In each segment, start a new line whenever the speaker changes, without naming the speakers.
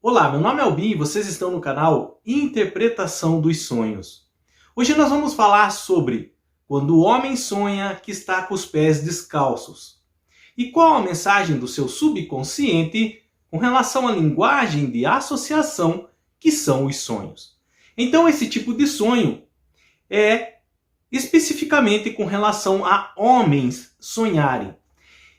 Olá, meu nome é Albin e vocês estão no canal Interpretação dos Sonhos. Hoje nós vamos falar sobre quando o homem sonha que está com os pés descalços. E qual a mensagem do seu subconsciente com relação à linguagem de associação que são os sonhos. Então esse tipo de sonho é especificamente com relação a homens sonharem.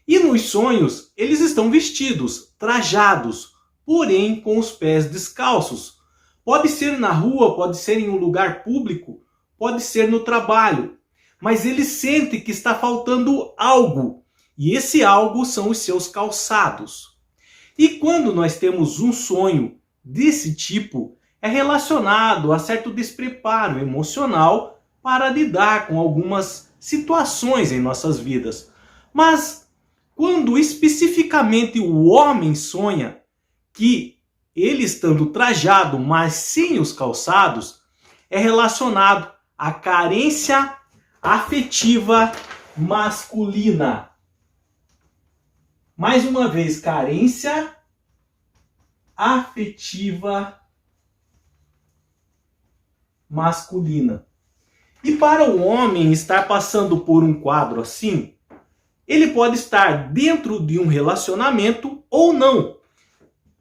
E nos sonhos eles estão vestidos, trajados, porém com os pés descalços. Pode ser na rua, pode ser em um lugar público, pode ser no trabalho. Mas ele sente que está faltando algo. E esse algo são os seus calçados. E quando nós temos um sonho desse tipo, é relacionado a certo despreparo emocional para lidar com algumas situações em nossas vidas. Mas quando especificamente o homem sonha que ele estando trajado, mas sem os calçados, é relacionado à carência afetiva masculina. Mais uma vez, carência afetiva masculina. E para o homem estar passando por um quadro assim, ele pode estar dentro de um relacionamento ou não.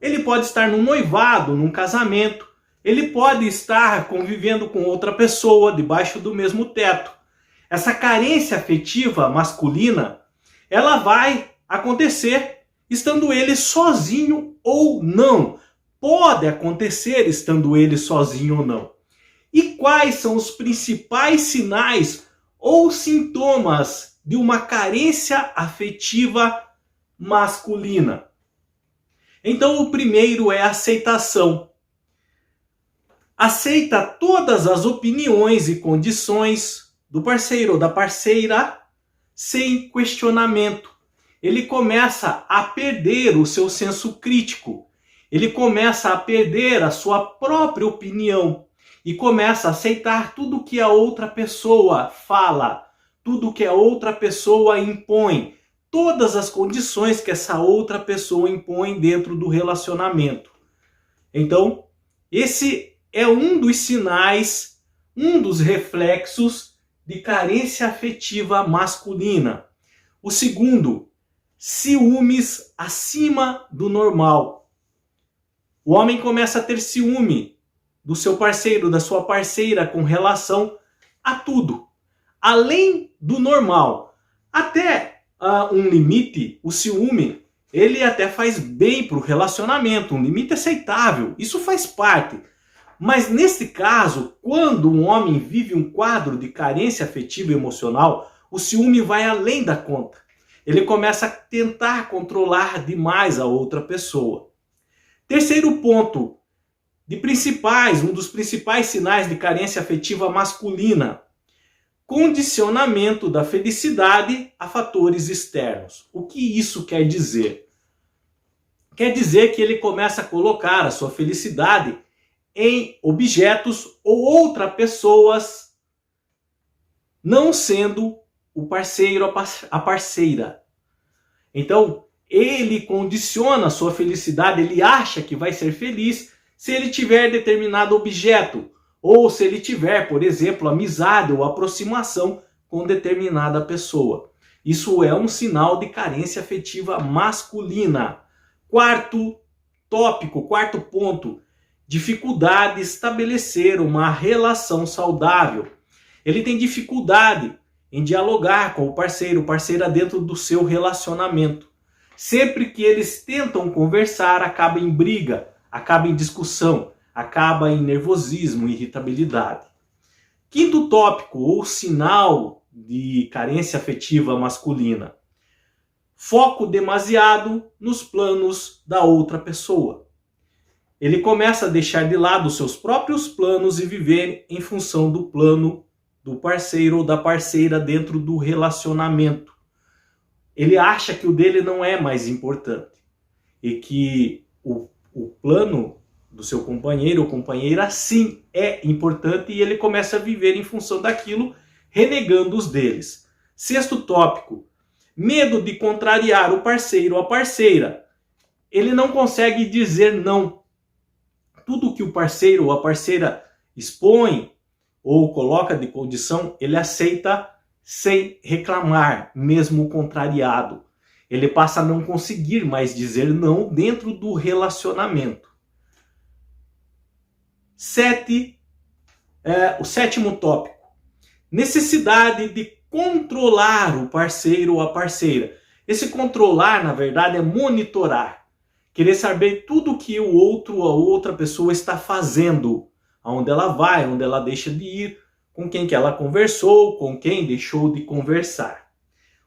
Ele pode estar num noivado, num casamento. Ele pode estar convivendo com outra pessoa debaixo do mesmo teto. Essa carência afetiva masculina, ela vai acontecer estando ele sozinho ou não. Pode acontecer estando ele sozinho ou não. E quais são os principais sinais ou sintomas de uma carência afetiva masculina? Então o primeiro é a aceitação. Aceita todas as opiniões e condições do parceiro ou da parceira sem questionamento. Ele começa a perder o seu senso crítico. Ele começa a perder a sua própria opinião e começa a aceitar tudo que a outra pessoa fala, tudo que a outra pessoa impõe, todas as condições que essa outra pessoa impõe dentro do relacionamento. Então, esse é um dos sinais, um dos reflexos de carência afetiva masculina. O segundo, ciúmes acima do normal. O homem começa a ter ciúme do seu parceiro, da sua parceira com relação a tudo, além do normal. Até um limite, o ciúme, ele até faz bem para o relacionamento, um limite aceitável, isso faz parte. Mas nesse caso, quando um homem vive um quadro de carência afetiva e emocional, o ciúme vai além da conta. Ele começa a tentar controlar demais a outra pessoa. Terceiro ponto, um dos principais sinais de carência afetiva masculina, condicionamento da felicidade a fatores externos. O que isso quer dizer? Quer dizer que ele começa a colocar a sua felicidade em objetos ou outras pessoas, não sendo o parceiro, a parceira. Então, ele condiciona a sua felicidade, ele acha que vai ser feliz se ele tiver determinado objeto, ou se ele tiver, por exemplo, amizade ou aproximação com determinada pessoa. Isso é um sinal de carência afetiva masculina. Quarto ponto, dificuldade de estabelecer uma relação saudável. Ele tem dificuldade em dialogar com o parceiro, parceira dentro do seu relacionamento. Sempre que eles tentam conversar, acaba em briga, acaba em discussão, acaba em nervosismo, irritabilidade. Quinto tópico, ou sinal de carência afetiva masculina. Foco demasiado nos planos da outra pessoa. Ele começa a deixar de lado os seus próprios planos e viver em função do plano do parceiro ou da parceira dentro do relacionamento. Ele acha que o dele não é mais importante e que o plano do seu companheiro ou companheira sim é importante e ele começa a viver em função daquilo, renegando os deles. Sexto tópico, medo de contrariar o parceiro ou a parceira. Ele não consegue dizer não. tudo que o parceiro ou a parceira expõe ou coloca de condição, ele aceita sem reclamar, mesmo contrariado. Ele passa a não conseguir mais dizer não dentro do relacionamento. O sétimo tópico. Necessidade de controlar o parceiro ou a parceira. Esse controlar, na verdade, é monitorar. Querer saber tudo que o outro ou a outra pessoa está fazendo. Aonde ela vai, onde ela deixa de ir, com quem que ela conversou, com quem deixou de conversar.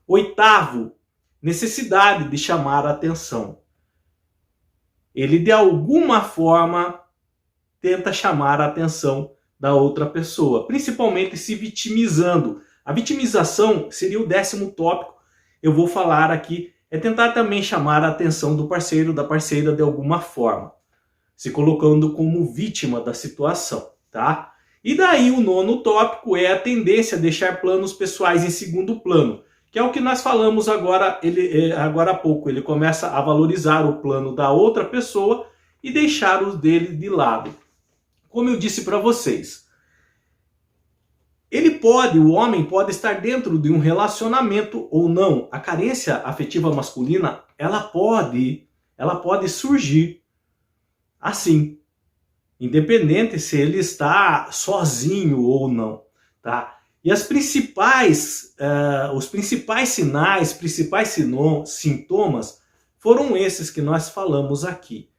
Oitavo, necessidade de chamar a atenção. Ele, de alguma forma, tenta chamar a atenção da outra pessoa, principalmente se vitimizando. A vitimização seria o 10º tópico. Eu vou falar aqui, é tentar também chamar a atenção do parceiro, da parceira de alguma forma, se colocando como vítima da situação, tá? E daí o 9º tópico é a tendência a deixar planos pessoais em segundo plano, que é o que nós falamos agora há pouco. Ele começa a valorizar o plano da outra pessoa e deixar os dele de lado. Como eu disse para vocês, o homem pode estar dentro de um relacionamento ou não. A carência afetiva masculina, ela pode surgir assim, independente se ele está sozinho ou não, tá? E os principais sinais, principais sintomas foram esses que nós falamos aqui.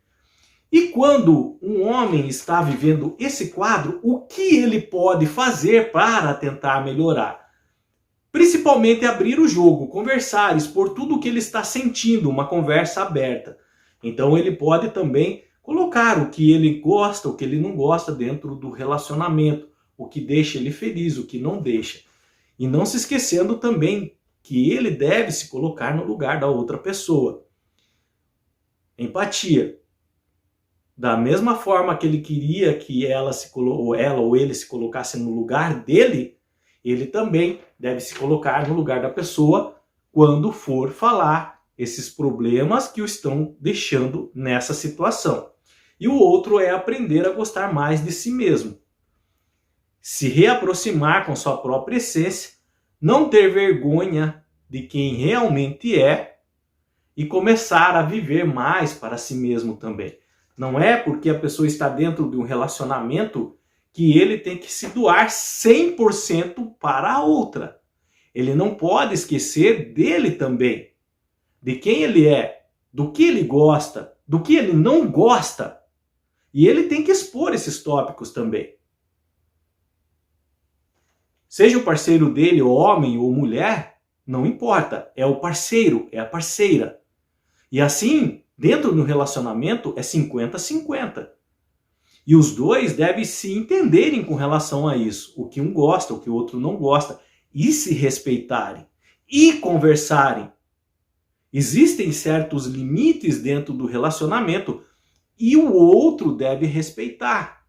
E quando um homem está vivendo esse quadro, o que ele pode fazer para tentar melhorar? Principalmente abrir o jogo, conversar, expor tudo o que ele está sentindo, uma conversa aberta. Então ele pode também colocar o que ele gosta, o que ele não gosta dentro do relacionamento, o que deixa ele feliz, o que não deixa. E não se esquecendo também que ele deve se colocar no lugar da outra pessoa. Empatia. Da mesma forma que ele queria que ela ou ele se colocasse no lugar dele, ele também deve se colocar no lugar da pessoa quando for falar esses problemas que o estão deixando nessa situação. E o outro é aprender a gostar mais de si mesmo. Se reaproximar com sua própria essência, não ter vergonha de quem realmente é e começar a viver mais para si mesmo também. Não é porque a pessoa está dentro de um relacionamento que ele tem que se doar 100% para a outra. Ele não pode esquecer dele também, de quem ele é, do que ele gosta, do que ele não gosta. E ele tem que expor esses tópicos também. Seja o parceiro dele, homem ou mulher, não importa. É o parceiro, é a parceira. E assim, dentro do relacionamento, é 50-50. E os dois devem se entenderem com relação a isso. O que um gosta, o que o outro não gosta. E se respeitarem. E conversarem. Existem certos limites dentro do relacionamento e o outro deve respeitar.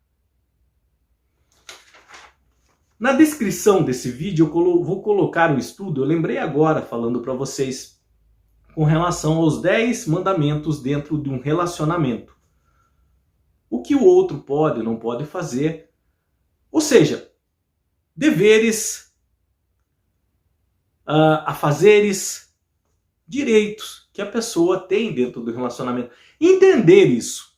Na descrição desse vídeo eu vou colocar um estudo, eu lembrei agora falando para vocês, com relação aos 10 mandamentos dentro de um relacionamento. O que o outro pode ou não pode fazer. Ou seja, deveres, afazeres, direitos que a pessoa tem dentro do relacionamento. Entender isso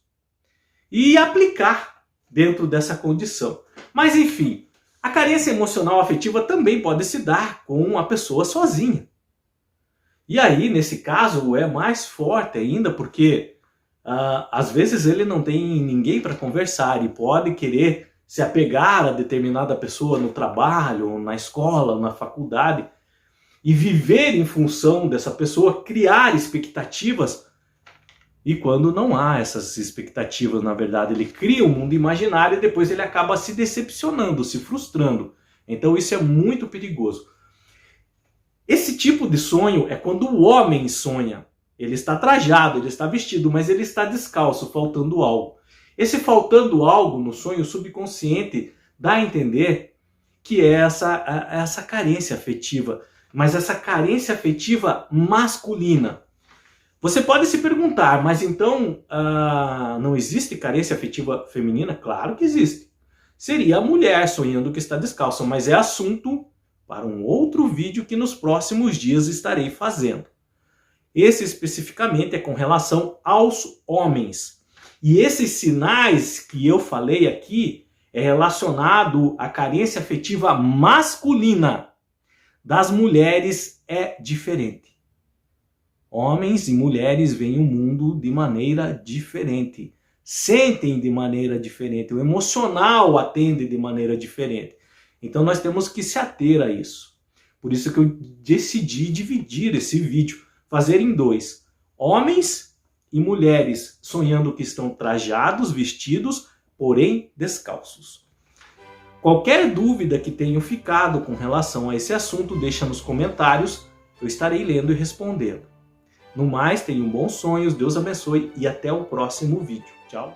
e aplicar dentro dessa condição. Mas enfim, a carência emocional afetiva também pode se dar com a pessoa sozinha. E aí, nesse caso, é mais forte ainda, porque às vezes ele não tem ninguém para conversar e pode querer se apegar a determinada pessoa no trabalho, na escola, na faculdade, e viver em função dessa pessoa, criar expectativas. E quando não há essas expectativas, na verdade, ele cria um mundo imaginário e depois ele acaba se decepcionando, se frustrando. Então isso é muito perigoso. Esse tipo de sonho é quando o homem sonha. Ele está trajado, ele está vestido, mas ele está descalço, faltando algo. Esse faltando algo no sonho subconsciente dá a entender que é essa carência afetiva. Mas essa carência afetiva masculina. Você pode se perguntar, mas então não existe carência afetiva feminina? Claro que existe. Seria a mulher sonhando que está descalça, mas é assunto para um outro vídeo que nos próximos dias estarei fazendo. Esse especificamente é com relação aos homens. E esses sinais que eu falei aqui é relacionado à carência afetiva masculina. Das mulheres é diferente. Homens e mulheres veem o mundo de maneira diferente. Sentem de maneira diferente. O emocional atende de maneira diferente. Então nós temos que se ater a isso. Por isso que eu decidi dividir esse vídeo, fazer em dois. Homens e mulheres sonhando que estão trajados, vestidos, porém descalços. Qualquer dúvida que tenha ficado com relação a esse assunto, deixa nos comentários, eu estarei lendo e respondendo. No mais, tenham bons sonhos, Deus abençoe e até o próximo vídeo. Tchau!